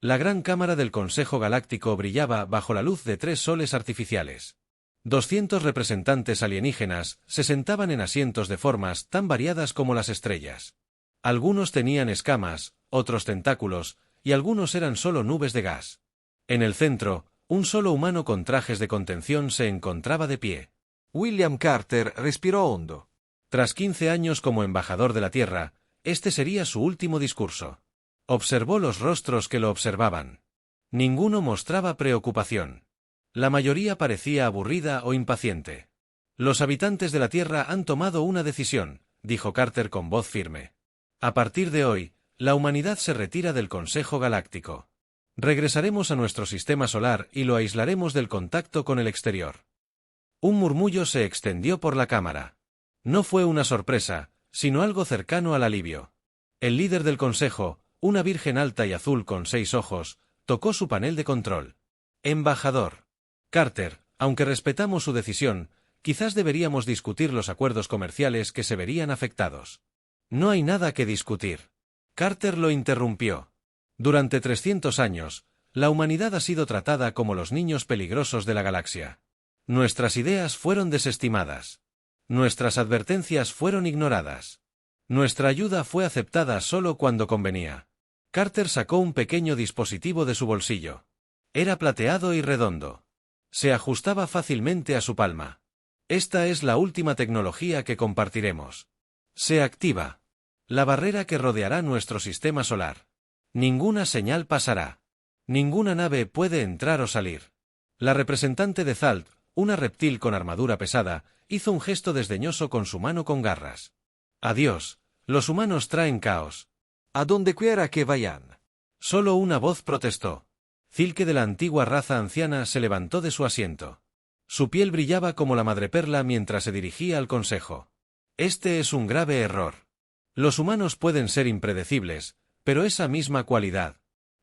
La gran cámara del Consejo Galáctico brillaba bajo la luz de 3 soles artificiales. 200 representantes alienígenas se sentaban en asientos de formas tan variadas como las estrellas. Algunos tenían escamas, otros tentáculos, y algunos eran solo nubes de gas. En el centro, un solo humano con trajes de contención se encontraba de pie. William Carter respiró hondo. Tras 15 años como embajador de la Tierra, este sería su último discurso. Observó los rostros que lo observaban. Ninguno mostraba preocupación. La mayoría parecía aburrida o impaciente. Los habitantes de la Tierra han tomado una decisión, dijo Carter con voz firme. A partir de hoy, la humanidad se retira del Consejo Galáctico. Regresaremos a nuestro sistema solar y lo aislaremos del contacto con el exterior. Un murmullo se extendió por la cámara. No fue una sorpresa, sino algo cercano al alivio. El líder del Consejo, una virgen alta y azul con 6 ojos, tocó su panel de control. Embajador Carter, aunque respetamos su decisión, quizás deberíamos discutir los acuerdos comerciales que se verían afectados. No hay nada que discutir. Carter lo interrumpió. Durante 300 años, la humanidad ha sido tratada como los niños peligrosos de la galaxia. Nuestras ideas fueron desestimadas. Nuestras advertencias fueron ignoradas. Nuestra ayuda fue aceptada solo cuando convenía. Carter sacó un pequeño dispositivo de su bolsillo. Era plateado y redondo. Se ajustaba fácilmente a su palma. Esta es la última tecnología que compartiremos. Se activa. La barrera que rodeará nuestro sistema solar. Ninguna señal pasará. Ninguna nave puede entrar o salir. La representante de Zalt, una reptil con armadura pesada, hizo un gesto desdeñoso con su mano con garras. Adiós, los humanos traen caos. A donde quiera que vayan. Solo una voz protestó. Zilke de la antigua raza anciana se levantó de su asiento. Su piel brillaba como la madreperla mientras se dirigía al consejo. Este es un grave error. Los humanos pueden ser impredecibles, pero esa misma cualidad.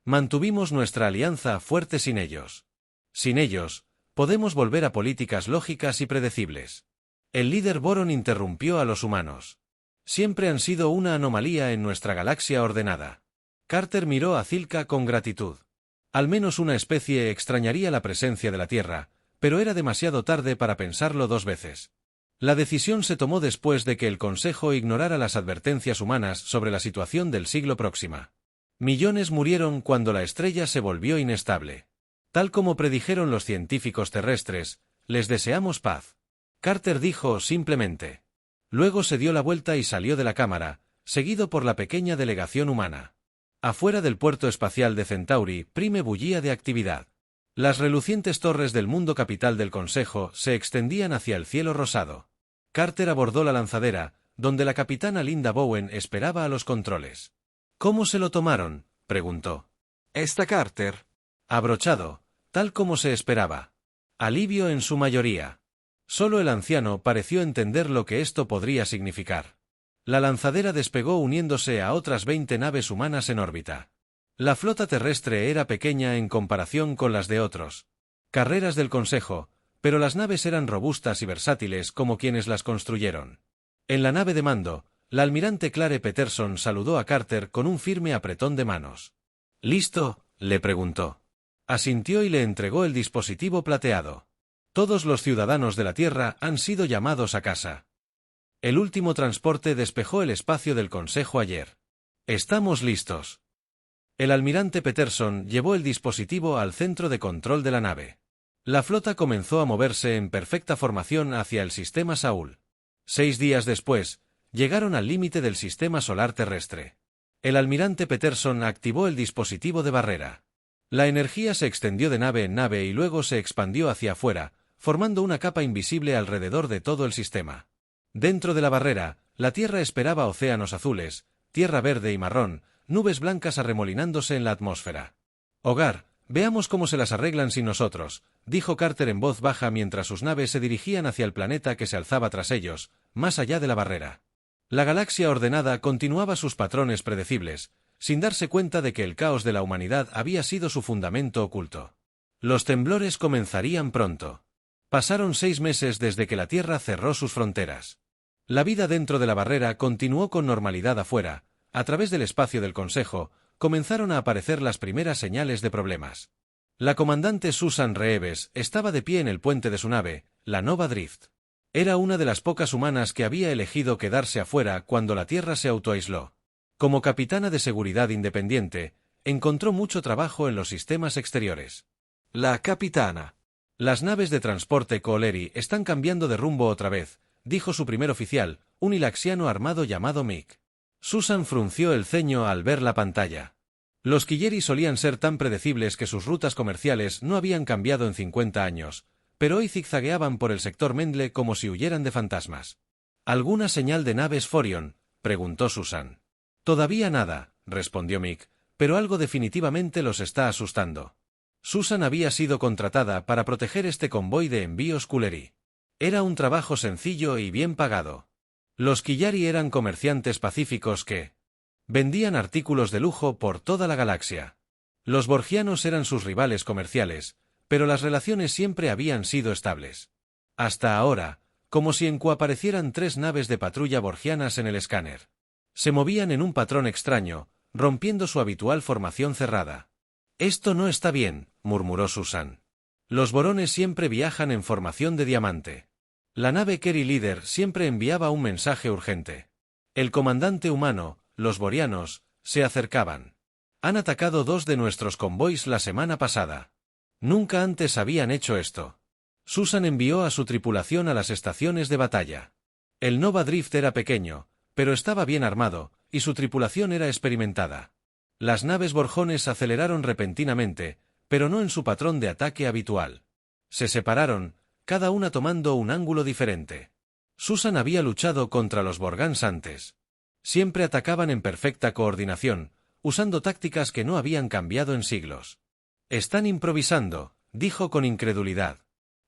Mantuvimos nuestra alianza fuerte sin ellos. Sin ellos, podemos volver a políticas lógicas y predecibles. El líder Boron interrumpió a los humanos. Siempre han sido una anomalía en nuestra galaxia ordenada. Carter miró a Zilka con gratitud. Al menos una especie extrañaría la presencia de la Tierra, pero era demasiado tarde para pensarlo 2 veces. La decisión se tomó después de que el Consejo ignorara las advertencias humanas sobre la situación del siglo próximo. Millones murieron cuando la estrella se volvió inestable. Tal como predijeron los científicos terrestres, les deseamos paz. Carter dijo simplemente. Luego se dio la vuelta y salió de la cámara, seguido por la pequeña delegación humana. Afuera del puerto espacial de Centauri, Prime bullía de actividad. Las relucientes torres del mundo capital del Consejo se extendían hacia el cielo rosado. Carter abordó la lanzadera, donde la capitana Linda Bowen esperaba a los controles. ¿Cómo se lo tomaron?, preguntó. Está Carter. Abrochado, tal como se esperaba. Alivio en su mayoría. Solo el anciano pareció entender lo que esto podría significar. La lanzadera despegó uniéndose a otras 20 naves humanas en órbita. La flota terrestre era pequeña en comparación con las de otros carreras del Consejo, pero las naves eran robustas y versátiles como quienes las construyeron. En la nave de mando, la almirante Clare Peterson saludó a Carter con un firme apretón de manos. ¿Listo?, le preguntó. Asintió y le entregó el dispositivo plateado. Todos los ciudadanos de la Tierra han sido llamados a casa. El último transporte despejó el espacio del Consejo ayer. Estamos listos. El almirante Peterson llevó el dispositivo al centro de control de la nave. La flota comenzó a moverse en perfecta formación hacia el sistema Saúl. 6 días después, llegaron al límite del sistema solar terrestre. El almirante Peterson activó el dispositivo de barrera. La energía se extendió de nave en nave y luego se expandió hacia afuera, formando una capa invisible alrededor de todo el sistema. Dentro de la barrera, la Tierra esperaba océanos azules, tierra verde y marrón, nubes blancas arremolinándose en la atmósfera. Hogar, veamos cómo se las arreglan sin nosotros, dijo Carter en voz baja mientras sus naves se dirigían hacia el planeta que se alzaba tras ellos, más allá de la barrera. La galaxia ordenada continuaba sus patrones predecibles, sin darse cuenta de que el caos de la humanidad había sido su fundamento oculto. Los temblores comenzarían pronto. Pasaron 6 meses desde que la Tierra cerró sus fronteras. La vida dentro de la barrera continuó con normalidad afuera, a través del espacio del Consejo, comenzaron a aparecer las primeras señales de problemas. La comandante Susan Reeves estaba de pie en el puente de su nave, la Nova Drift. Era una de las pocas humanas que había elegido quedarse afuera cuando la Tierra se autoaisló. Como capitana de seguridad independiente, encontró mucho trabajo en los sistemas exteriores. La capitana. Las naves de transporte Colery están cambiando de rumbo otra vez, dijo su primer oficial, un ilaxiano armado llamado Mick. Susan frunció el ceño al ver la pantalla. Los Quilleri solían ser tan predecibles que sus rutas comerciales no habían cambiado en 50 años, pero hoy zigzagueaban por el sector Mendle como si huyeran de fantasmas. ¿Alguna señal de naves Forion?, preguntó Susan. Todavía nada, respondió Mick, pero algo definitivamente los está asustando. Susan había sido contratada para proteger este convoy de envíos Colery. Era un trabajo sencillo y bien pagado. Los Quilleri eran comerciantes pacíficos que vendían artículos de lujo por toda la galaxia. Los Borgianos eran sus rivales comerciales, pero las relaciones siempre habían sido estables. Hasta ahora, como si en Q aparecieran 3 naves de patrulla borgianas en el escáner. Se movían en un patrón extraño, rompiendo su habitual formación cerrada. «Esto no está bien», murmuró Susan. «Los borones siempre viajan en formación de diamante». La nave Kerry Leader siempre enviaba un mensaje urgente. El comandante humano, los borianos, se acercaban. Han atacado 2 de nuestros convoys la semana pasada. Nunca antes habían hecho esto. Susan envió a su tripulación a las estaciones de batalla. El Nova Drift era pequeño, pero estaba bien armado, y su tripulación era experimentada. Las naves borjones aceleraron repentinamente, pero no en su patrón de ataque habitual. Se separaron, cada una tomando un ángulo diferente. Susan había luchado contra los Borgans antes. Siempre atacaban en perfecta coordinación, usando tácticas que no habían cambiado en siglos. «Están improvisando», dijo con incredulidad.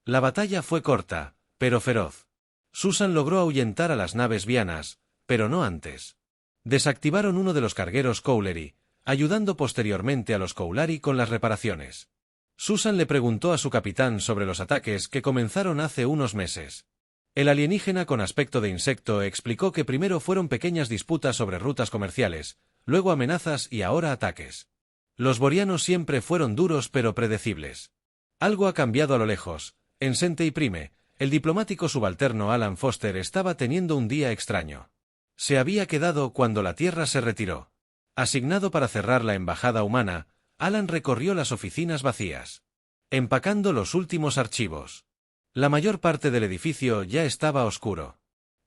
La batalla fue corta, pero feroz. Susan logró ahuyentar a las naves vianas, pero no antes. Desactivaron uno de los cargueros Colery, ayudando posteriormente a los Coulari con las reparaciones. Susan le preguntó a su capitán sobre los ataques que comenzaron hace unos meses. El alienígena con aspecto de insecto explicó que primero fueron pequeñas disputas sobre rutas comerciales, luego amenazas y ahora ataques. Los borianos siempre fueron duros pero predecibles. Algo ha cambiado a lo lejos. En Sente y Prime, el diplomático subalterno Alan Foster estaba teniendo un día extraño. Se había quedado cuando la Tierra se retiró. Asignado para cerrar la embajada humana, Alan recorrió las oficinas vacías, empacando los últimos archivos. La mayor parte del edificio ya estaba oscuro.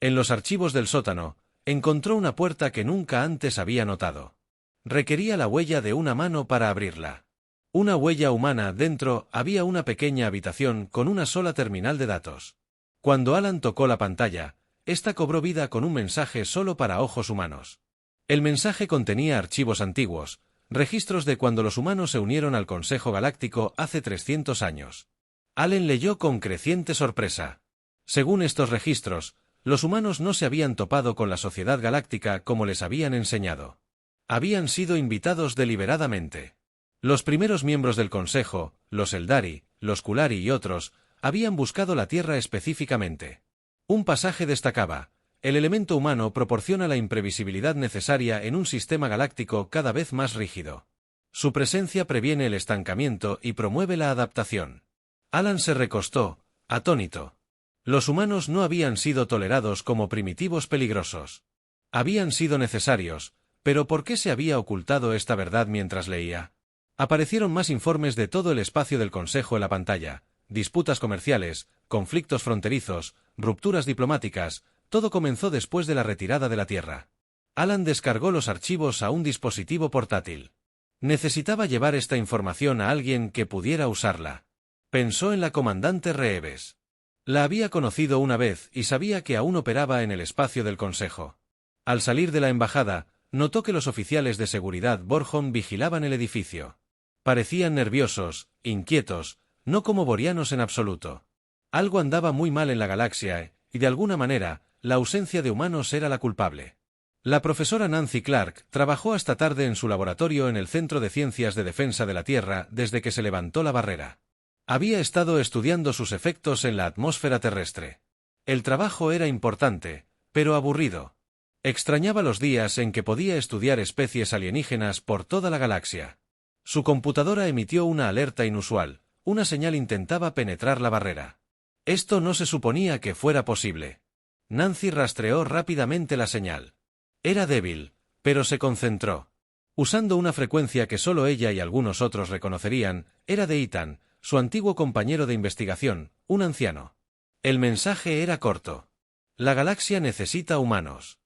En los archivos del sótano, encontró una puerta que nunca antes había notado. Requería la huella de una mano para abrirla. Una huella humana. Dentro había una pequeña habitación con una sola terminal de datos. Cuando Alan tocó la pantalla, esta cobró vida con un mensaje solo para ojos humanos. El mensaje contenía archivos antiguos, registros de cuando los humanos se unieron al Consejo Galáctico hace 300 años. Allen leyó con creciente sorpresa. Según estos registros, los humanos no se habían topado con la Sociedad Galáctica como les habían enseñado. Habían sido invitados deliberadamente. Los primeros miembros del Consejo, los Eldari, los Coulari y otros, habían buscado la Tierra específicamente. Un pasaje destacaba: el elemento humano proporciona la imprevisibilidad necesaria en un sistema galáctico cada vez más rígido. Su presencia previene el estancamiento y promueve la adaptación. Alan se recostó, atónito. Los humanos no habían sido tolerados como primitivos peligrosos. Habían sido necesarios, pero ¿por qué se había ocultado esta verdad mientras leía? Aparecieron más informes de todo el espacio del Consejo en la pantalla: disputas comerciales, conflictos fronterizos, rupturas diplomáticas. Todo comenzó después de la retirada de la Tierra. Alan descargó los archivos a un dispositivo portátil. Necesitaba llevar esta información a alguien que pudiera usarla. Pensó en la comandante Reeves. La había conocido una vez y sabía que aún operaba en el espacio del Consejo. Al salir de la embajada, notó que los oficiales de seguridad Borjon vigilaban el edificio. Parecían nerviosos, inquietos, no como borianos en absoluto. Algo andaba muy mal en la galaxia y, de alguna manera, la ausencia de humanos era la culpable. La profesora Nancy Clark trabajó hasta tarde en su laboratorio en el Centro de Ciencias de Defensa de la Tierra desde que se levantó la barrera. Había estado estudiando sus efectos en la atmósfera terrestre. El trabajo era importante, pero aburrido. Extrañaba los días en que podía estudiar especies alienígenas por toda la galaxia. Su computadora emitió una alerta inusual, una señal intentaba penetrar la barrera. Esto no se suponía que fuera posible. Nancy rastreó rápidamente la señal. Era débil, pero se concentró. Usando una frecuencia que solo ella y algunos otros reconocerían, era de Ethan, su antiguo compañero de investigación, un anciano. El mensaje era corto. La galaxia necesita humanos.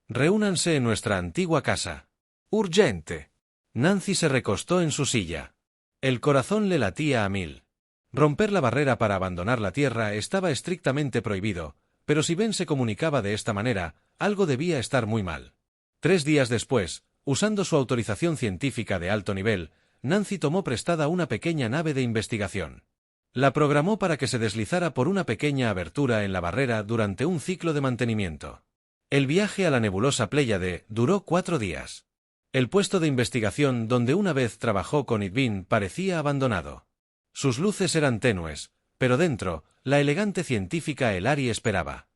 Reúnanse en nuestra antigua casa. Urgente. Nancy se recostó en su silla. El corazón le latía a mil. Romper la barrera para abandonar la Tierra estaba estrictamente prohibido, pero si Ben se comunicaba de esta manera, algo debía estar muy mal. 3 días después, usando su autorización científica de alto nivel, Nancy tomó prestada una pequeña nave de investigación. La programó para que se deslizara por una pequeña abertura en la barrera durante un ciclo de mantenimiento. El viaje a la nebulosa Pléyade duró 4 días. El puesto de investigación donde una vez trabajó con Idvin parecía abandonado. Sus luces eran tenues, pero dentro, la elegante científica Elari esperaba.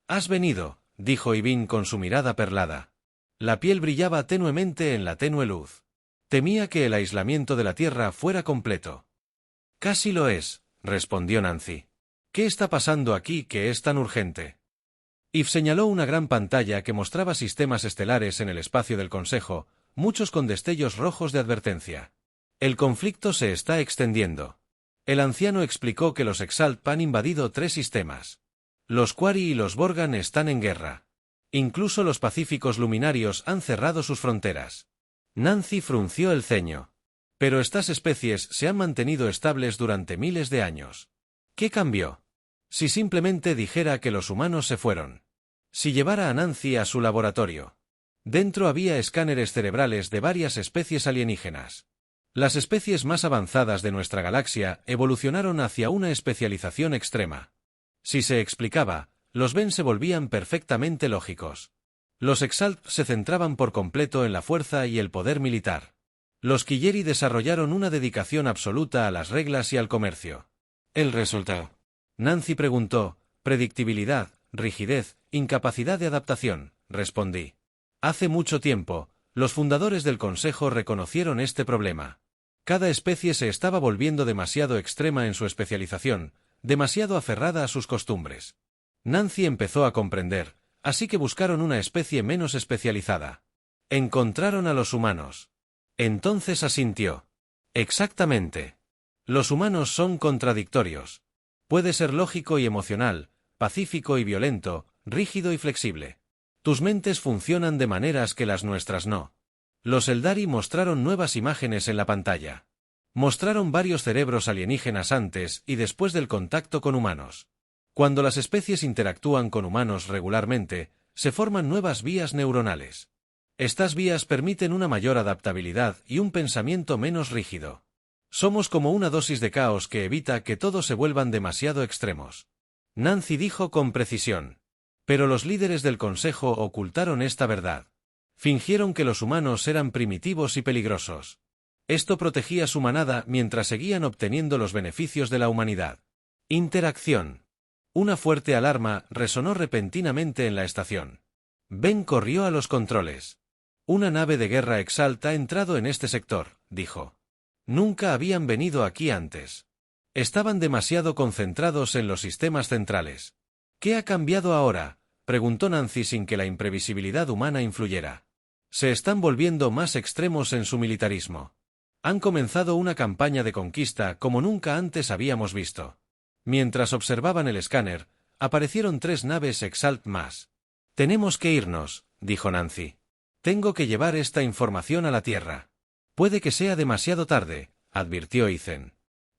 «Has venido», dijo Idvin con su mirada perlada. La piel brillaba tenuemente en la tenue luz. Temía que el aislamiento de la Tierra fuera completo. «Casi lo es», respondió Nancy. «¿Qué está pasando aquí que es tan urgente?» Yves señaló una gran pantalla que mostraba sistemas estelares en el espacio del Consejo, muchos con destellos rojos de advertencia. «El conflicto se está extendiendo». El anciano explicó que los Exalt han invadido 3 sistemas. Los Quari y los Borgan están en guerra. Incluso los pacíficos luminarios han cerrado sus fronteras. Nancy frunció el ceño. Pero estas especies se han mantenido estables durante miles de años. ¿Qué cambió? Si simplemente dijera que los humanos se fueron. Si llevara a Nancy a su laboratorio. Dentro había escáneres cerebrales de varias especies alienígenas. Las especies más avanzadas de nuestra galaxia evolucionaron hacia una especialización extrema. Si se explicaba, los Ben se volvían perfectamente lógicos. Los Exalt se centraban por completo en la fuerza y el poder militar. Los Quilleri desarrollaron una dedicación absoluta a las reglas y al comercio. ¿El resultado? Nancy preguntó. Predictibilidad, rigidez, incapacidad de adaptación, respondí. Hace mucho tiempo, los fundadores del Consejo reconocieron este problema. Cada especie se estaba volviendo demasiado extrema en su especialización, demasiado aferrada a sus costumbres. Nancy empezó a comprender, así que buscaron una especie menos especializada. Encontraron a los humanos. Entonces asintió. Exactamente. Los humanos son contradictorios. Puede ser lógico y emocional, pacífico y violento, rígido y flexible. Tus mentes funcionan de maneras que las nuestras no. Los Eldari mostraron nuevas imágenes en la pantalla. Mostraron varios cerebros alienígenas antes y después del contacto con humanos. Cuando las especies interactúan con humanos regularmente, se forman nuevas vías neuronales. Estas vías permiten una mayor adaptabilidad y un pensamiento menos rígido. Somos como una dosis de caos que evita que todos se vuelvan demasiado extremos. Nancy dijo con precisión. Pero los líderes del Consejo ocultaron esta verdad. Fingieron que los humanos eran primitivos y peligrosos. Esto protegía su manada mientras seguían obteniendo los beneficios de la humanidad. Interacción. Una fuerte alarma resonó repentinamente en la estación. Ben corrió a los controles. Una nave de guerra Exalt ha entrado en este sector, dijo. Nunca habían venido aquí antes. Estaban demasiado concentrados en los sistemas centrales. ¿Qué ha cambiado ahora?, preguntó Nancy sin que la imprevisibilidad humana influyera. Se están volviendo más extremos en su militarismo. Han comenzado una campaña de conquista como nunca antes habíamos visto. Mientras observaban el escáner, aparecieron 3 naves Exalt más. Tenemos que irnos, dijo Nancy. Tengo que llevar esta información a la Tierra. Puede que sea demasiado tarde, advirtió Ethan.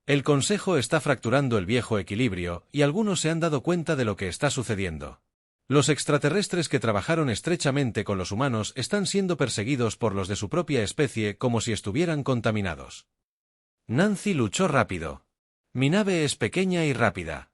El Consejo está fracturando el viejo equilibrio y algunos se han dado cuenta de lo que está sucediendo. Los extraterrestres que trabajaron estrechamente con los humanos están siendo perseguidos por los de su propia especie como si estuvieran contaminados. Nancy luchó rápido. Mi nave es pequeña y rápida.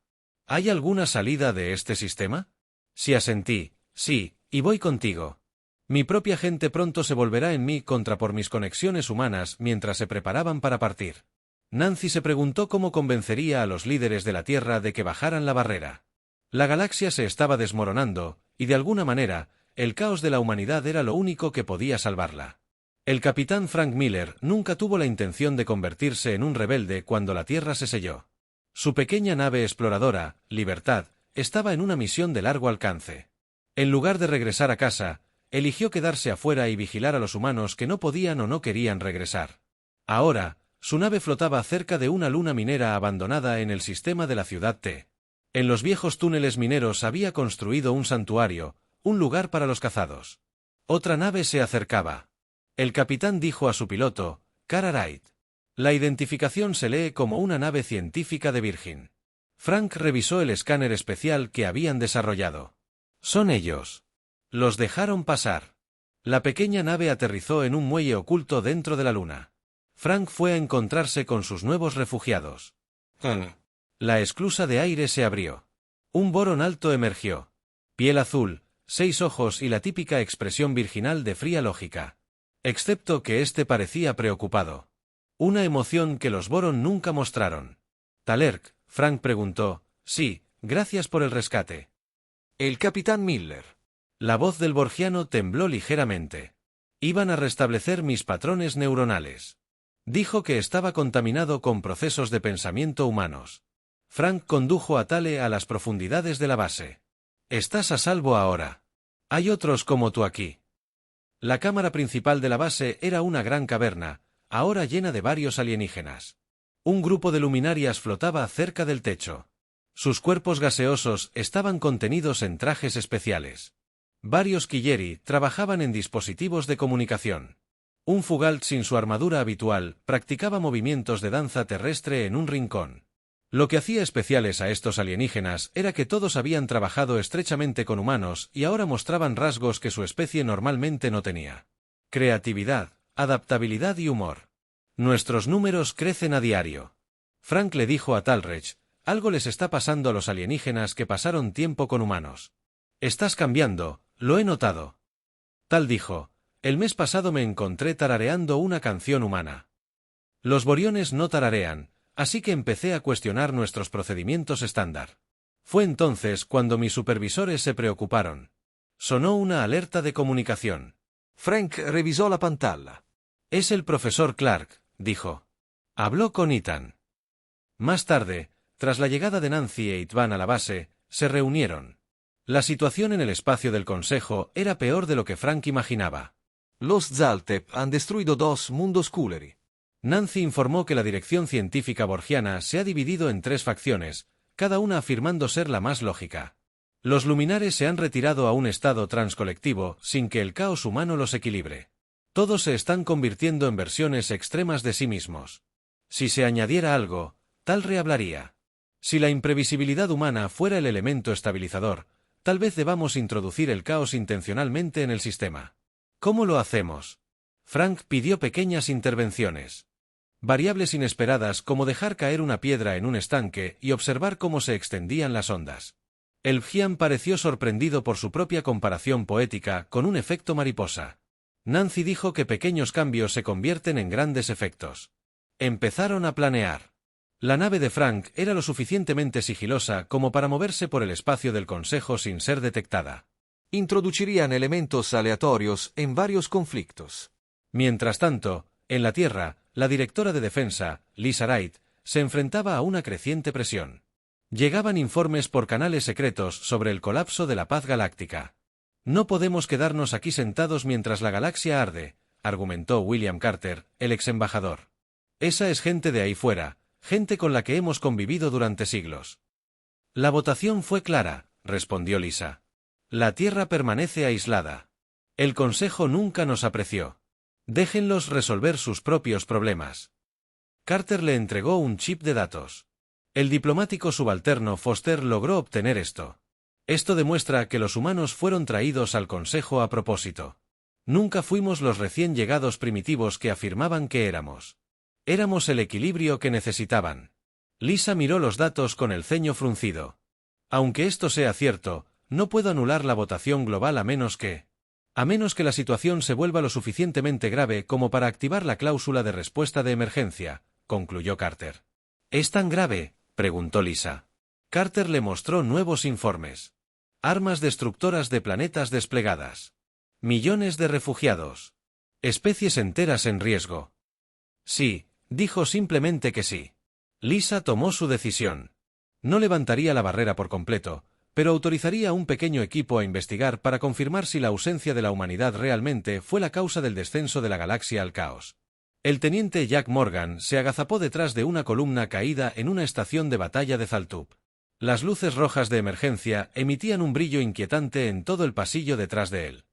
¿Hay alguna salida de este sistema? Sí, asentí. Sí, y voy contigo. Mi propia gente pronto se volverá en mí contra por mis conexiones humanas mientras se preparaban para partir. Nancy se preguntó cómo convencería a los líderes de la Tierra de que bajaran la barrera. La galaxia se estaba desmoronando, y de alguna manera, el caos de la humanidad era lo único que podía salvarla. El capitán Frank Miller nunca tuvo la intención de convertirse en un rebelde cuando la Tierra se selló. Su pequeña nave exploradora, Libertad, estaba en una misión de largo alcance. En lugar de regresar a casa, eligió quedarse afuera y vigilar a los humanos que no podían o no querían regresar. Ahora, su nave flotaba cerca de una luna minera abandonada en el sistema de la ciudad T. En los viejos túneles mineros había construido un santuario, un lugar para los cazados. Otra nave se acercaba. El capitán dijo a su piloto, Kara Wright. La identificación se lee como una nave científica de Virgin. Frank revisó el escáner especial que habían desarrollado. Son ellos. Los dejaron pasar. La pequeña nave aterrizó en un muelle oculto dentro de la luna. Frank fue a encontrarse con sus nuevos refugiados. La esclusa de aire se abrió. Un Boron alto emergió. Piel azul, 6 ojos y la típica expresión virginal de fría lógica. Excepto que éste parecía preocupado. Una emoción que los Boron nunca mostraron. «Talerk», Frank preguntó. «Sí, gracias por el rescate». El capitán Miller. La voz del borgiano tembló ligeramente. Iban a restablecer mis patrones neuronales. Dijo que estaba contaminado con procesos de pensamiento humanos. Frank condujo a Tale a las profundidades de la base. «Estás a salvo ahora. Hay otros como tú aquí». La cámara principal de la base era una gran caverna, ahora llena de varios alienígenas. Un grupo de luminarias flotaba cerca del techo. Sus cuerpos gaseosos estaban contenidos en trajes especiales. Varios Killeri trabajaban en dispositivos de comunicación. Un Fugalt sin su armadura habitual practicaba movimientos de danza terrestre en un rincón. Lo que hacía especiales a estos alienígenas era que todos habían trabajado estrechamente con humanos y ahora mostraban rasgos que su especie normalmente no tenía. Creatividad, adaptabilidad y humor. Nuestros números crecen a diario. Frank le dijo a Talrech, algo les está pasando a los alienígenas que pasaron tiempo con humanos. Estás cambiando, lo he notado. Tal dijo, el mes pasado me encontré tarareando una canción humana. Los boriones no tararean, así que empecé a cuestionar nuestros procedimientos estándar. Fue entonces cuando mis supervisores se preocuparon. Sonó una alerta de comunicación. Frank revisó la pantalla. Es el profesor Clark, dijo. Habló con Ethan. Más tarde, tras la llegada de Nancy e Itvan a la base, se reunieron. La situación en el espacio del Consejo era peor de lo que Frank imaginaba. Los Zaltep han destruido 2 mundos Culleri. Nancy informó que la dirección científica borgiana se ha dividido en 3 facciones, cada una afirmando ser la más lógica. Los luminares se han retirado a un estado transcolectivo sin que el caos humano los equilibre. Todos se están convirtiendo en versiones extremas de sí mismos. Si se añadiera algo, tal rehablaría. Si la imprevisibilidad humana fuera el elemento estabilizador, tal vez debamos introducir el caos intencionalmente en el sistema. ¿Cómo lo hacemos? Frank pidió pequeñas intervenciones. Variables inesperadas como dejar caer una piedra en un estanque y observar cómo se extendían las ondas. El Bjian pareció sorprendido por su propia comparación poética con un efecto mariposa. Nancy dijo que pequeños cambios se convierten en grandes efectos. Empezaron a planear. La nave de Frank era lo suficientemente sigilosa como para moverse por el espacio del Consejo sin ser detectada. Introducirían elementos aleatorios en varios conflictos. Mientras tanto, en la Tierra, la directora de defensa, Lisa Wright, se enfrentaba a una creciente presión. Llegaban informes por canales secretos sobre el colapso de la paz galáctica. No podemos quedarnos aquí sentados mientras la galaxia arde, argumentó William Carter, el ex embajador. Esa es gente de ahí fuera, gente con la que hemos convivido durante siglos. La votación fue clara, respondió Lisa. La Tierra permanece aislada. El Consejo nunca nos apreció. Déjenlos resolver sus propios problemas. Carter le entregó un chip de datos. El diplomático subalterno Foster logró obtener esto. Esto demuestra que los humanos fueron traídos al Consejo a propósito. Nunca fuimos los recién llegados primitivos que afirmaban que éramos. Éramos el equilibrio que necesitaban. Lisa miró los datos con el ceño fruncido. Aunque esto sea cierto, no puedo anular la votación global a menos que la situación se vuelva lo suficientemente grave como para activar la cláusula de respuesta de emergencia, concluyó Carter. ¿Es tan grave?, preguntó Lisa. Carter le mostró nuevos informes. Armas destructoras de planetas desplegadas. Millones de refugiados. Especies enteras en riesgo. Sí, dijo simplemente que sí. Lisa tomó su decisión. No levantaría la barrera por completo, pero autorizaría a un pequeño equipo a investigar para confirmar si la ausencia de la humanidad realmente fue la causa del descenso de la galaxia al caos. El teniente Jack Morgan se agazapó detrás de una columna caída en una estación de batalla de Zaltup. Las luces rojas de emergencia emitían un brillo inquietante en todo el pasillo detrás de él.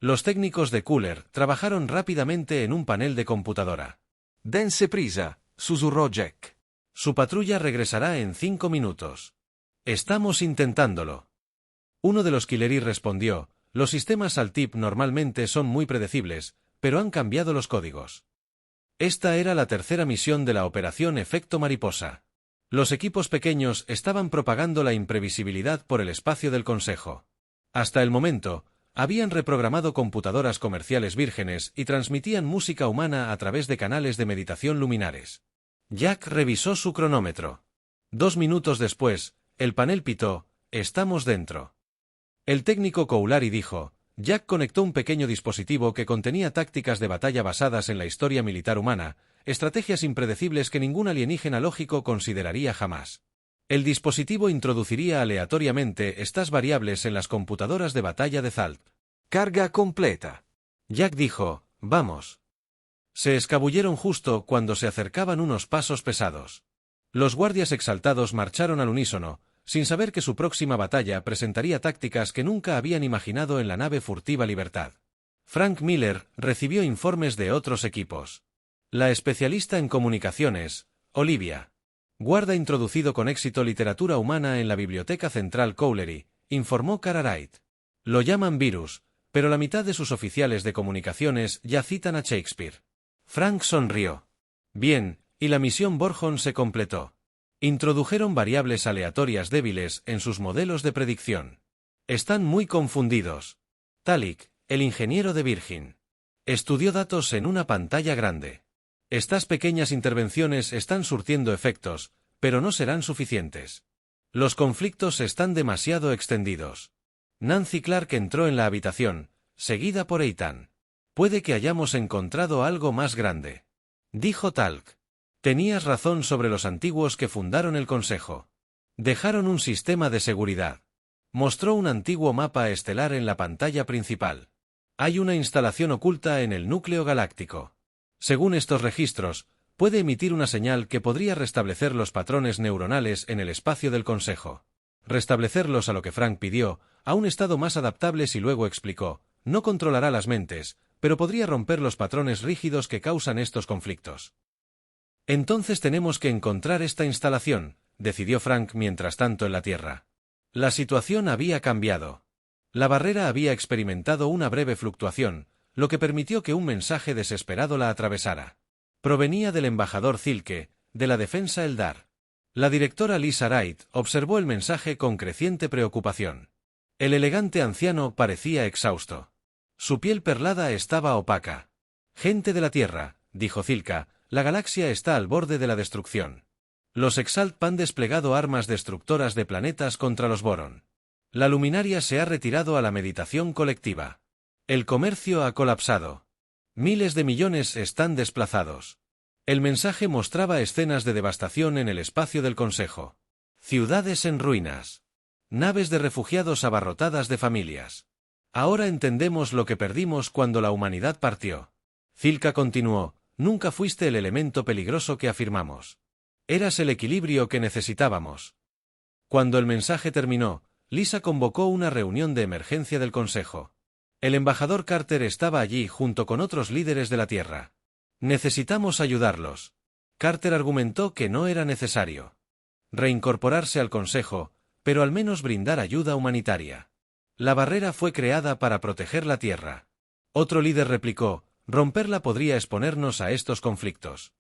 Los técnicos de Cooler trabajaron rápidamente en un panel de computadora. Dense prisa, susurró Jack. Su patrulla regresará en 5 minutos. Estamos intentándolo. Uno de los Killery respondió, los sistemas Altip normalmente son muy predecibles, pero han cambiado los códigos. Esta era la tercera misión de la Operación Efecto Mariposa. Los equipos pequeños estaban propagando la imprevisibilidad por el espacio del Consejo. Hasta el momento, habían reprogramado computadoras comerciales vírgenes y transmitían música humana a través de canales de meditación luminares. Jack revisó su cronómetro. 2 minutos después, el panel pitó, «Estamos dentro». El técnico Coulari dijo, Jack conectó un pequeño dispositivo que contenía tácticas de batalla basadas en la historia militar humana, estrategias impredecibles que ningún alienígena lógico consideraría jamás. El dispositivo introduciría aleatoriamente estas variables en las computadoras de batalla de Zalp. Carga completa. Jack dijo, «Vamos». Se escabulleron justo cuando se acercaban unos pasos pesados. Los guardias exaltados marcharon al unísono, sin saber que su próxima batalla presentaría tácticas que nunca habían imaginado en la nave furtiva Libertad. Frank Miller recibió informes de otros equipos. La especialista en comunicaciones, Olivia. Guarda introducido con éxito literatura humana en la Biblioteca Central Cowlery, informó Cartwright. Lo llaman virus, pero la mitad de sus oficiales de comunicaciones ya citan a Shakespeare. Frank sonrió. Bien, y la misión Borjon se completó. Introdujeron variables aleatorias débiles en sus modelos de predicción. Están muy confundidos. Talik, el ingeniero de Virgin. Estudió datos en una pantalla grande. Estas pequeñas intervenciones están surtiendo efectos, pero no serán suficientes. Los conflictos están demasiado extendidos. Nancy Clark entró en la habitación, seguida por Ethan. Puede que hayamos encontrado algo más grande. Dijo Talk. Tenías razón sobre los antiguos que fundaron el Consejo. Dejaron un sistema de seguridad. Mostró un antiguo mapa estelar en la pantalla principal. Hay una instalación oculta en el núcleo galáctico. Según estos registros, puede emitir una señal que podría restablecer los patrones neuronales en el espacio del Consejo. Restablecerlos a lo que Frank pidió, a un estado más adaptable y luego explicó, no controlará las mentes, pero podría romper los patrones rígidos que causan estos conflictos. Entonces tenemos que encontrar esta instalación, decidió Frank mientras tanto en la Tierra. La situación había cambiado. La barrera había experimentado una breve fluctuación, lo que permitió que un mensaje desesperado la atravesara. Provenía del embajador Zilke, de la defensa Eldar. La directora Lisa Wright observó el mensaje con creciente preocupación. El elegante anciano parecía exhausto. Su piel perlada estaba opaca. Gente de la Tierra, dijo Zilka, la galaxia está al borde de la destrucción. Los Exalt han desplegado armas destructoras de planetas contra los Boron. La luminaria se ha retirado a la meditación colectiva. El comercio ha colapsado. Miles de millones están desplazados. El mensaje mostraba escenas de devastación en el espacio del Consejo. Ciudades en ruinas. Naves de refugiados abarrotadas de familias. Ahora entendemos lo que perdimos cuando la humanidad partió. Zilka continuó, nunca fuiste el elemento peligroso que afirmamos. Eras el equilibrio que necesitábamos. Cuando el mensaje terminó, Lisa convocó una reunión de emergencia del Consejo. El embajador Carter estaba allí junto con otros líderes de la Tierra. Necesitamos ayudarlos. Carter argumentó que no era necesario reincorporarse al Consejo, pero al menos brindar ayuda humanitaria. La barrera fue creada para proteger la Tierra. Otro líder replicó, romperla podría exponernos a estos conflictos.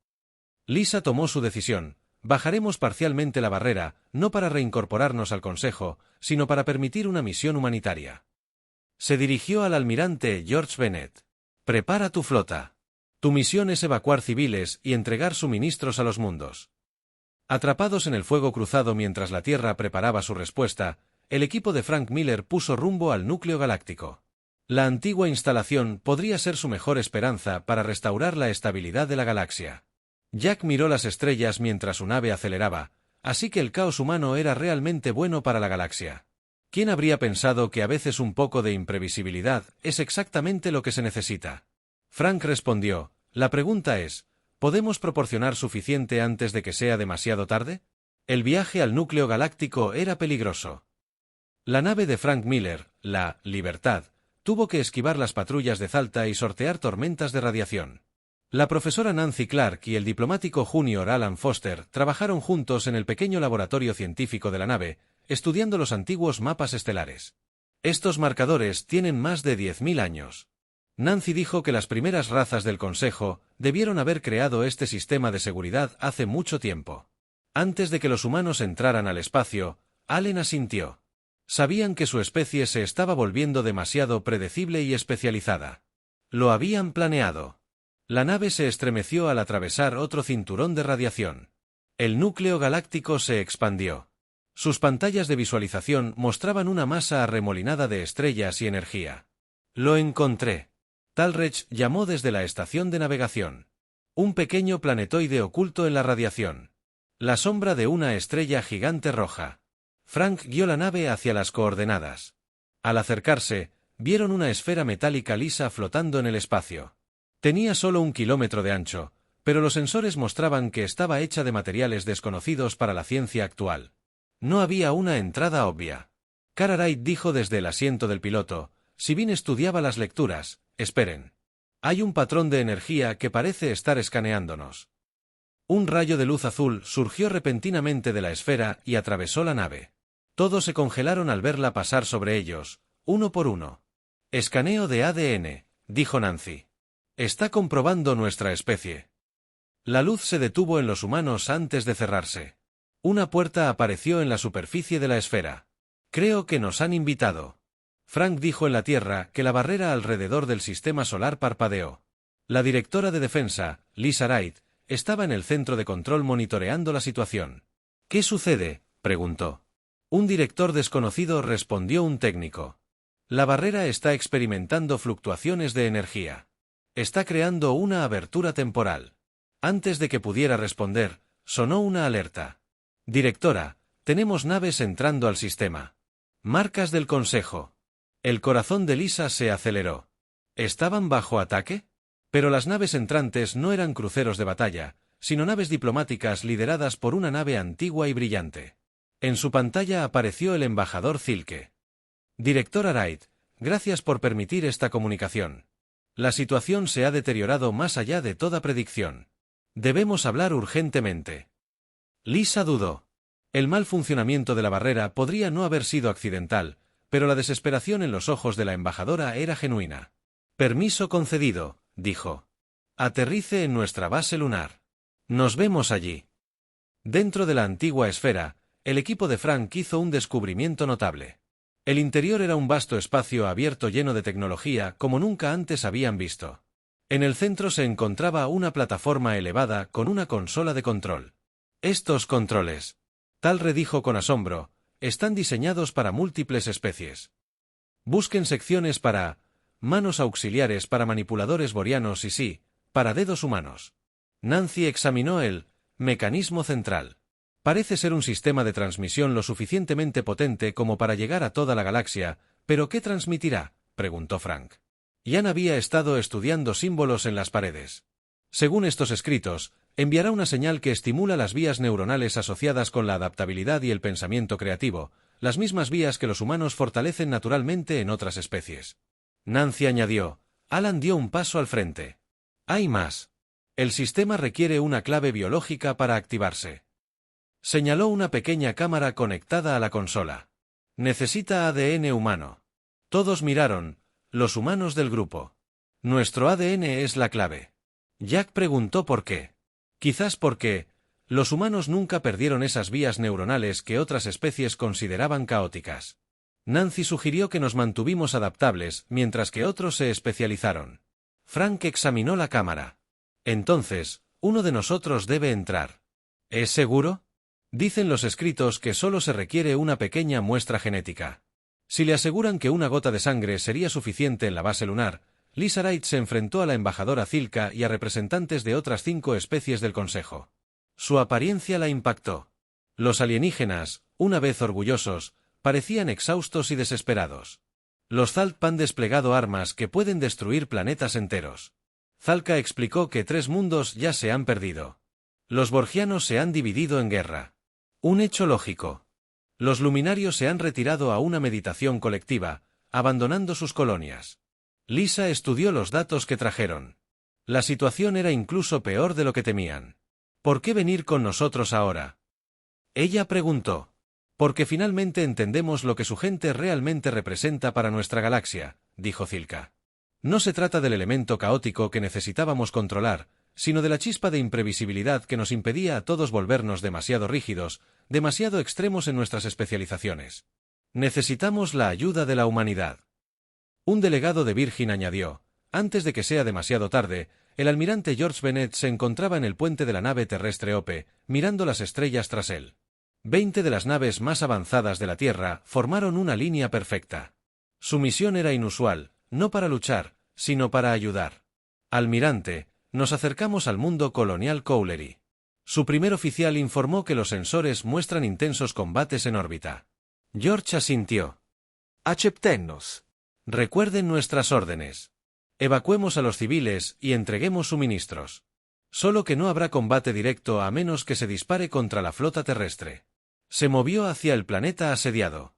Lisa tomó su decisión, bajaremos parcialmente la barrera, no para reincorporarnos al Consejo, sino para permitir una misión humanitaria. Se dirigió al almirante George Bennett. Prepara tu flota. Tu misión es evacuar civiles y entregar suministros a los mundos. Atrapados en el fuego cruzado mientras la Tierra preparaba su respuesta, el equipo de Frank Miller puso rumbo al núcleo galáctico. La antigua instalación podría ser su mejor esperanza para restaurar la estabilidad de la galaxia. Jack miró las estrellas mientras su nave aceleraba, así que el caos humano era realmente bueno para la galaxia. ¿Quién habría pensado que a veces un poco de imprevisibilidad es exactamente lo que se necesita? Frank respondió, la pregunta es, ¿podemos proporcionar suficiente antes de que sea demasiado tarde? El viaje al núcleo galáctico era peligroso. La nave de Frank Miller, la Libertad, tuvo que esquivar las patrullas de Zalta y sortear tormentas de radiación. La profesora Nancy Clark y el diplomático junior Alan Foster trabajaron juntos en el pequeño laboratorio científico de la nave, estudiando los antiguos mapas estelares. Estos marcadores tienen más de 10.000 años. Nancy dijo que las primeras razas del Consejo debieron haber creado este sistema de seguridad hace mucho tiempo. Antes de que los humanos entraran al espacio, Allen asintió. Sabían que su especie se estaba volviendo demasiado predecible y especializada. Lo habían planeado. La nave se estremeció al atravesar otro cinturón de radiación. El núcleo galáctico se expandió. Sus pantallas de visualización mostraban una masa arremolinada de estrellas y energía. Lo encontré. Talrech llamó desde la estación de navegación. Un pequeño planetoide oculto en la radiación. La sombra de una estrella gigante roja. Frank guió la nave hacia las coordenadas. Al acercarse, vieron una esfera metálica lisa flotando en el espacio. Tenía solo 1 kilómetro de ancho, pero los sensores mostraban que estaba hecha de materiales desconocidos para la ciencia actual. No había una entrada obvia. Cartwright dijo desde el asiento del piloto, si bien estudiaba las lecturas, esperen. Hay un patrón de energía que parece estar escaneándonos. Un rayo de luz azul surgió repentinamente de la esfera y atravesó la nave. Todos se congelaron al verla pasar sobre ellos, uno por uno. Escaneo de ADN, dijo Nancy. Está comprobando nuestra especie. La luz se detuvo en los humanos antes de cerrarse. Una puerta apareció en la superficie de la esfera. Creo que nos han invitado. Frank dijo en la Tierra que la barrera alrededor del sistema solar parpadeó. La directora de defensa, Lisa Wright, estaba en el centro de control monitoreando la situación. ¿Qué sucede?, preguntó. Un director desconocido, respondió un técnico. La barrera está experimentando fluctuaciones de energía. Está creando una abertura temporal. Antes de que pudiera responder, sonó una alerta. Directora, tenemos naves entrando al sistema. Marcas del Consejo. El corazón de Lisa se aceleró. ¿Estaban bajo ataque? Pero las naves entrantes no eran cruceros de batalla, sino naves diplomáticas lideradas por una nave antigua y brillante. En su pantalla apareció el embajador Zilke. Directora Wright, gracias por permitir esta comunicación. La situación se ha deteriorado más allá de toda predicción. Debemos hablar urgentemente. Lisa dudó. El mal funcionamiento de la barrera podría no haber sido accidental, pero la desesperación en los ojos de la embajadora era genuina. Permiso concedido, dijo. Aterrice en nuestra base lunar. Nos vemos allí. Dentro de la antigua esfera, el equipo de Frank hizo un descubrimiento notable. El interior era un vasto espacio abierto lleno de tecnología como nunca antes habían visto. En el centro se encontraba una plataforma elevada con una consola de control. Estos controles, Talre dijo con asombro, están diseñados para múltiples especies. Busquen secciones para manos auxiliares para manipuladores boreanos y sí, para dedos humanos. Nancy examinó el mecanismo central. Parece ser un sistema de transmisión lo suficientemente potente como para llegar a toda la galaxia, ¿pero qué transmitirá?, preguntó Frank. Ian había estado estudiando símbolos en las paredes. Según estos escritos, enviará una señal que estimula las vías neuronales asociadas con la adaptabilidad y el pensamiento creativo, las mismas vías que los humanos fortalecen naturalmente en otras especies. Nancy añadió. Alan dio un paso al frente. Hay más. El sistema requiere una clave biológica para activarse. Señaló una pequeña cámara conectada a la consola. Necesita ADN humano. Todos miraron, los humanos del grupo. Nuestro ADN es la clave. Jack preguntó por qué. Quizás porque los humanos nunca perdieron esas vías neuronales que otras especies consideraban caóticas. Nancy sugirió que nos mantuvimos adaptables, mientras que otros se especializaron. Frank examinó la cámara. Entonces, uno de nosotros debe entrar. ¿Es seguro? Dicen los escritos que solo se requiere una pequeña muestra genética. Si le aseguran que una gota de sangre sería suficiente en la base lunar, Lisa Wright se enfrentó a la embajadora Zilka y a representantes de otras 5 especies del Consejo. Su apariencia la impactó. Los alienígenas, una vez orgullosos, parecían exhaustos y desesperados. Los Zalp han desplegado armas que pueden destruir planetas enteros. Zalka explicó que 3 mundos ya se han perdido. Los borgianos se han dividido en guerra. Un hecho lógico. Los luminarios se han retirado a una meditación colectiva, abandonando sus colonias. Lisa estudió los datos que trajeron. La situación era incluso peor de lo que temían. ¿Por qué venir con nosotros ahora? Ella preguntó. Porque finalmente entendemos lo que su gente realmente representa para nuestra galaxia, dijo Zilka. No se trata del elemento caótico que necesitábamos controlar, sino de la chispa de imprevisibilidad que nos impedía a todos volvernos demasiado rígidos, demasiado extremos en nuestras especializaciones. Necesitamos la ayuda de la humanidad. Un delegado de Virgin añadió, antes de que sea demasiado tarde, el almirante George Bennett se encontraba en el puente de la nave terrestre Ope, mirando las estrellas tras él. 20 de las naves más avanzadas de la Tierra formaron una línea perfecta. Su misión era inusual, no para luchar, sino para ayudar. Almirante, nos acercamos al mundo colonial Cowlery. Su primer oficial informó que los sensores muestran intensos combates en órbita. George asintió. Aceptennos. Recuerden nuestras órdenes. Evacuemos a los civiles y entreguemos suministros. Solo que no habrá combate directo a menos que se dispare contra la flota terrestre. Se movió hacia el planeta asediado.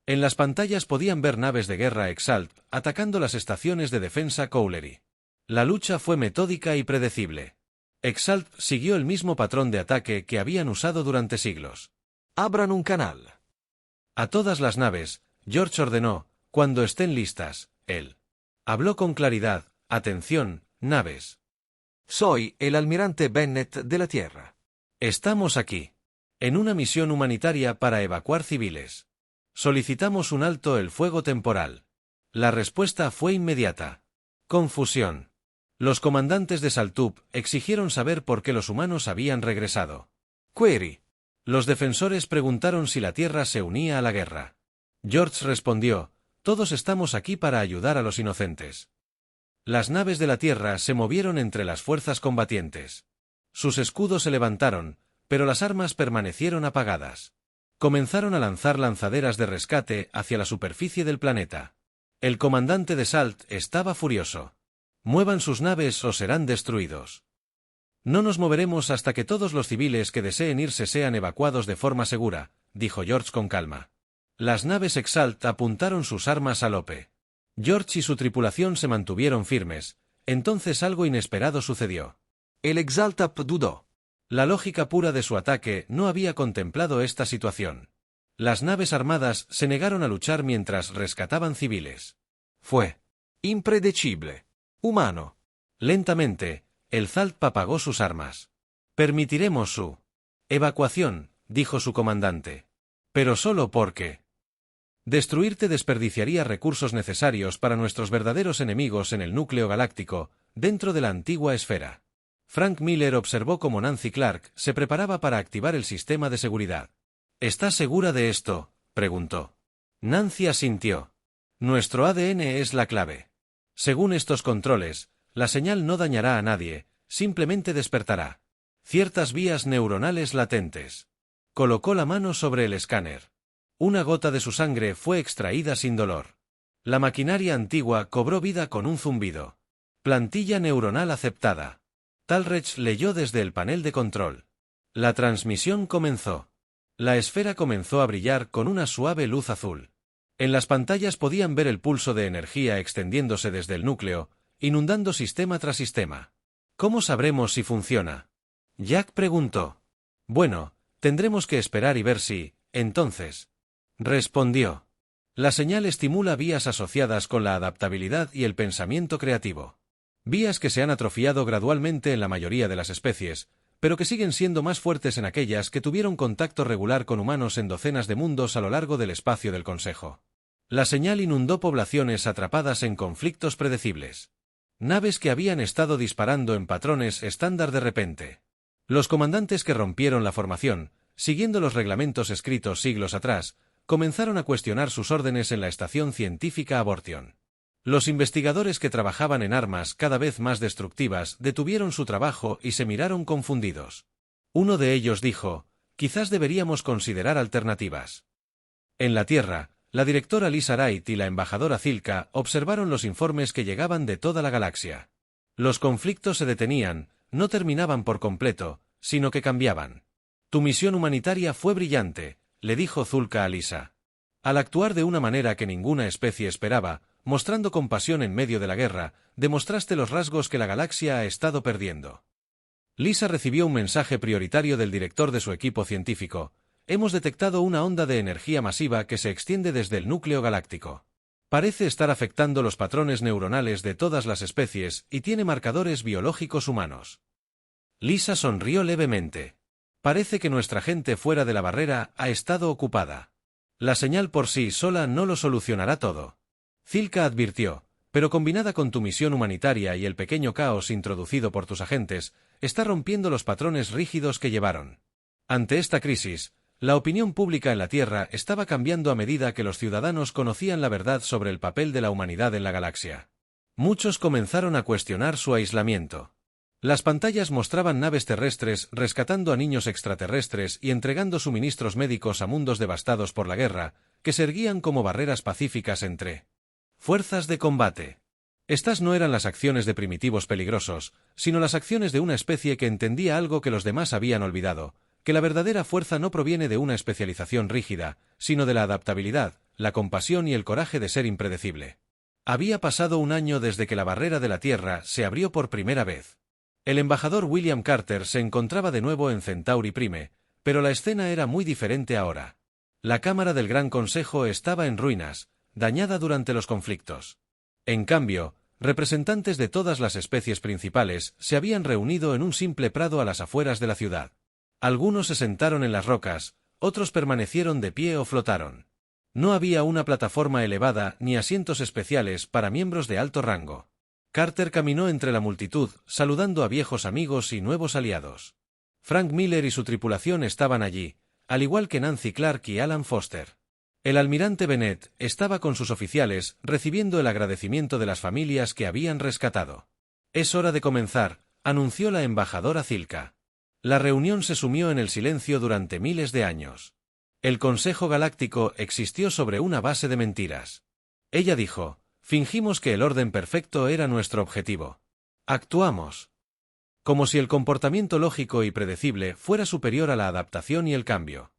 En las pantallas podían ver naves de guerra Exalt atacando las estaciones de defensa Cowlery. La lucha fue metódica y predecible. Exalt siguió el mismo patrón de ataque que habían usado durante siglos. Abran un canal. A todas las naves, George ordenó, cuando estén listas, él. Habló con claridad, atención, naves. Soy el almirante Bennett de la Tierra. Estamos aquí. En una misión humanitaria para evacuar civiles. Solicitamos un alto el fuego temporal. La respuesta fue inmediata. Confusión. Los comandantes de Saltup exigieron saber por qué los humanos habían regresado. Query. Los defensores preguntaron si la Tierra se unía a la guerra. George respondió, todos estamos aquí para ayudar a los inocentes. Las naves de la Tierra se movieron entre las fuerzas combatientes. Sus escudos se levantaron, pero las armas permanecieron apagadas. Comenzaron a lanzar lanzaderas de rescate hacia la superficie del planeta. El comandante de Salt estaba furioso. Muevan sus naves o serán destruidos. No nos moveremos hasta que todos los civiles que deseen irse sean evacuados de forma segura, dijo George con calma. Las naves Exalt apuntaron sus armas a Lope. George y su tripulación se mantuvieron firmes. Entonces algo inesperado sucedió. El Exaltap dudó. La lógica pura de su ataque no había contemplado esta situación. Las naves armadas se negaron a luchar mientras rescataban civiles. Fue impredecible. Humano. Lentamente, el Zalp apagó sus armas. Permitiremos su evacuación, dijo su comandante. Pero solo porque destruirte desperdiciaría recursos necesarios para nuestros verdaderos enemigos en el núcleo galáctico, dentro de la antigua esfera. Frank Miller observó cómo Nancy Clark se preparaba para activar el sistema de seguridad. ¿Estás segura de esto?, preguntó. Nancy asintió. Nuestro ADN es la clave. Según estos controles, la señal no dañará a nadie, simplemente despertará ciertas vías neuronales latentes. Colocó la mano sobre el escáner. Una gota de su sangre fue extraída sin dolor. La maquinaria antigua cobró vida con un zumbido. Plantilla neuronal aceptada. Talrech leyó desde el panel de control. La transmisión comenzó. La esfera comenzó a brillar con una suave luz azul. En las pantallas podían ver el pulso de energía extendiéndose desde el núcleo, inundando sistema tras sistema. ¿Cómo sabremos si funciona?, Jack preguntó. Bueno, tendremos que esperar y ver si, entonces, respondió. La señal estimula vías asociadas con la adaptabilidad y el pensamiento creativo. Vías que se han atrofiado gradualmente en la mayoría de las especies, pero que siguen siendo más fuertes en aquellas que tuvieron contacto regular con humanos en docenas de mundos a lo largo del espacio del Consejo. La señal inundó poblaciones atrapadas en conflictos predecibles. Naves que habían estado disparando en patrones estándar de repente. Los comandantes que rompieron la formación siguiendo los reglamentos escritos siglos atrás, comenzaron a cuestionar sus órdenes en la estación científica Abortion. Los investigadores que trabajaban en armas cada vez más destructivas detuvieron su trabajo y se miraron confundidos. Uno de ellos dijo: quizás deberíamos considerar alternativas. En la Tierra, la directora Lisa Wright y la embajadora Zilka observaron los informes que llegaban de toda la galaxia. Los conflictos se detenían, no terminaban por completo, sino que cambiaban. Tu misión humanitaria fue brillante, le dijo Zulka a Lisa. Al actuar de una manera que ninguna especie esperaba, mostrando compasión en medio de la guerra, demostraste los rasgos que la galaxia ha estado perdiendo. Lisa recibió un mensaje prioritario del director de su equipo científico. Hemos detectado una onda de energía masiva que se extiende desde el núcleo galáctico. Parece estar afectando los patrones neuronales de todas las especies y tiene marcadores biológicos humanos. Lisa sonrió levemente. Parece que nuestra gente fuera de la barrera ha estado ocupada. La señal por sí sola no lo solucionará todo. Zilka advirtió, pero combinada con tu misión humanitaria y el pequeño caos introducido por tus agentes, está rompiendo los patrones rígidos que llevaron. Ante esta crisis, la opinión pública en la Tierra estaba cambiando a medida que los ciudadanos conocían la verdad sobre el papel de la humanidad en la galaxia. Muchos comenzaron a cuestionar su aislamiento. Las pantallas mostraban naves terrestres rescatando a niños extraterrestres y entregando suministros médicos a mundos devastados por la guerra, que se erguían como barreras pacíficas entre fuerzas de combate. Estas no eran las acciones de primitivos peligrosos, sino las acciones de una especie que entendía algo que los demás habían olvidado, que la verdadera fuerza no proviene de una especialización rígida, sino de la adaptabilidad, la compasión y el coraje de ser impredecible. Había pasado un año desde que la barrera de la Tierra se abrió por primera vez. El embajador William Carter se encontraba de nuevo en Centauri Prime, pero la escena era muy diferente ahora. La Cámara del Gran Consejo estaba en ruinas, dañada durante los conflictos. En cambio, representantes de todas las especies principales se habían reunido en un simple prado a las afueras de la ciudad. Algunos se sentaron en las rocas, otros permanecieron de pie o flotaron. No había una plataforma elevada ni asientos especiales para miembros de alto rango. Carter caminó entre la multitud, saludando a viejos amigos y nuevos aliados. Frank Miller y su tripulación estaban allí, al igual que Nancy Clark y Alan Foster. El almirante Bennett estaba con sus oficiales, recibiendo el agradecimiento de las familias que habían rescatado. Es hora de comenzar, anunció la embajadora Zilka. La reunión se sumió en el silencio durante miles de años. El Consejo Galáctico existió sobre una base de mentiras. Ella dijo: fingimos que el orden perfecto era nuestro objetivo. Actuamos. Como si el comportamiento lógico y predecible fuera superior a la adaptación y el cambio.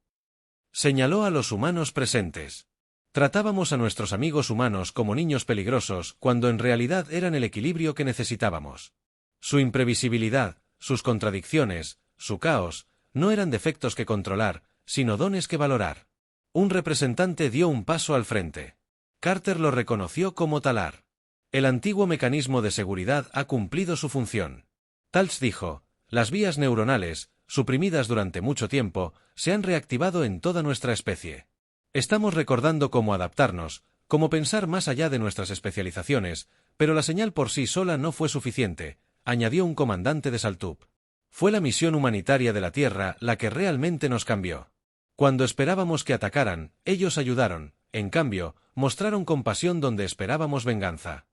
Señaló a los humanos presentes. Tratábamos a nuestros amigos humanos como niños peligrosos cuando en realidad eran el equilibrio que necesitábamos. Su imprevisibilidad, sus contradicciones, su caos, no eran defectos que controlar, sino dones que valorar. Un representante dio un paso al frente. Carter lo reconoció como talar. El antiguo mecanismo de seguridad ha cumplido su función. Talch dijo: las vías neuronales, suprimidas durante mucho tiempo, se han reactivado en toda nuestra especie. Estamos recordando cómo adaptarnos, cómo pensar más allá de nuestras especializaciones, pero la señal por sí sola no fue suficiente, añadió un comandante de Saltup. Fue la misión humanitaria de la Tierra la que realmente nos cambió. Cuando esperábamos que atacaran, ellos ayudaron, en cambio, mostraron compasión donde esperábamos venganza.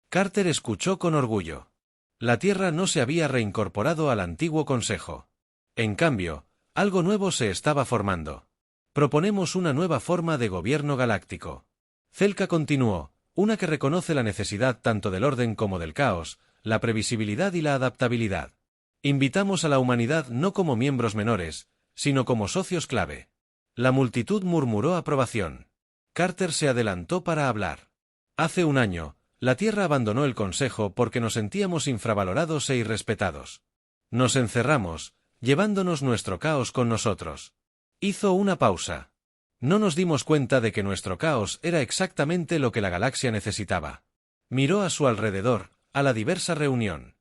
Carter escuchó con orgullo. La Tierra no se había reincorporado al antiguo Consejo. En cambio, algo nuevo se estaba formando. Proponemos una nueva forma de gobierno galáctico. Zelka continuó, una que reconoce la necesidad tanto del orden como del caos, la previsibilidad y la adaptabilidad. Invitamos a la humanidad no como miembros menores, sino como socios clave. La multitud murmuró aprobación. Carter se adelantó para hablar. Hace un año, la Tierra abandonó el Consejo porque nos sentíamos infravalorados e irrespetados. Nos encerramos, llevándonos nuestro caos con nosotros. Hizo una pausa. No nos dimos cuenta de que nuestro caos era exactamente lo que la galaxia necesitaba. Miró a su alrededor, a la diversa reunión.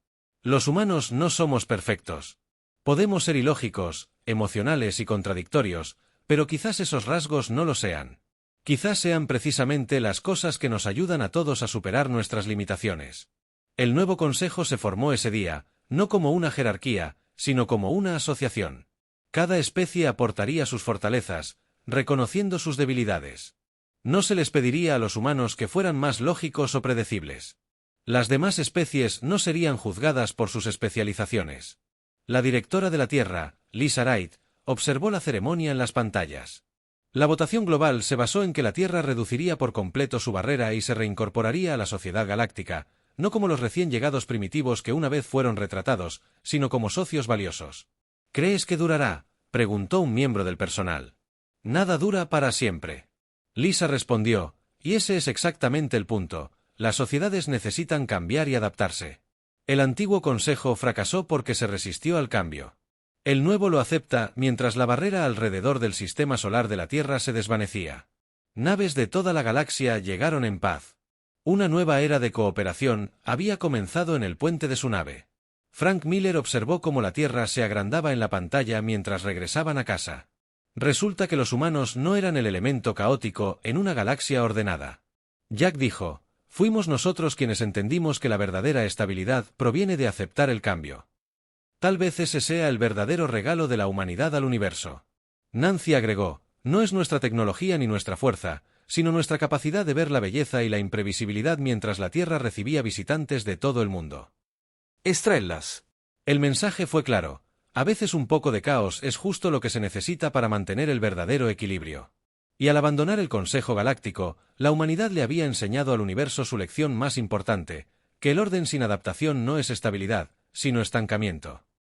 Los humanos no somos perfectos. Podemos ser ilógicos, emocionales y contradictorios, pero quizás esos rasgos no lo sean. Quizás sean precisamente las cosas que nos ayudan a todos a superar nuestras limitaciones. El nuevo Consejo se formó ese día, no como una jerarquía, sino como una asociación. Cada especie aportaría sus fortalezas, reconociendo sus debilidades. No se les pediría a los humanos que fueran más lógicos o predecibles. Las demás especies no serían juzgadas por sus especializaciones. La directora de la Tierra, Lisa Wright, observó la ceremonia en las pantallas. La votación global se basó en que la Tierra reduciría por completo su barrera y se reincorporaría a la sociedad galáctica, no como los recién llegados primitivos que una vez fueron retratados, sino como socios valiosos. ¿Crees que durará?, preguntó un miembro del personal. Nada dura para siempre. Lisa respondió, y ese es exactamente el punto, las sociedades necesitan cambiar y adaptarse. El antiguo consejo fracasó porque se resistió al cambio. El nuevo lo acepta mientras la barrera alrededor del sistema solar de la Tierra se desvanecía. Naves de toda la galaxia llegaron en paz. Una nueva era de cooperación había comenzado en el puente de su nave. Frank Miller observó cómo la Tierra se agrandaba en la pantalla mientras regresaban a casa. Resulta que los humanos no eran el elemento caótico en una galaxia ordenada. Jack dijo, fuimos nosotros quienes entendimos que la verdadera estabilidad proviene de aceptar el cambio. Tal vez ese sea el verdadero regalo de la humanidad al universo. Nancy agregó, no es nuestra tecnología ni nuestra fuerza, sino nuestra capacidad de ver la belleza y la imprevisibilidad mientras la Tierra recibía visitantes de todo el mundo. Estrellas. El mensaje fue claro, a veces un poco de caos es justo lo que se necesita para mantener el verdadero equilibrio. Y al abandonar el Consejo Galáctico, la humanidad le había enseñado al universo su lección más importante, que el orden sin adaptación no es estabilidad, sino estancamiento.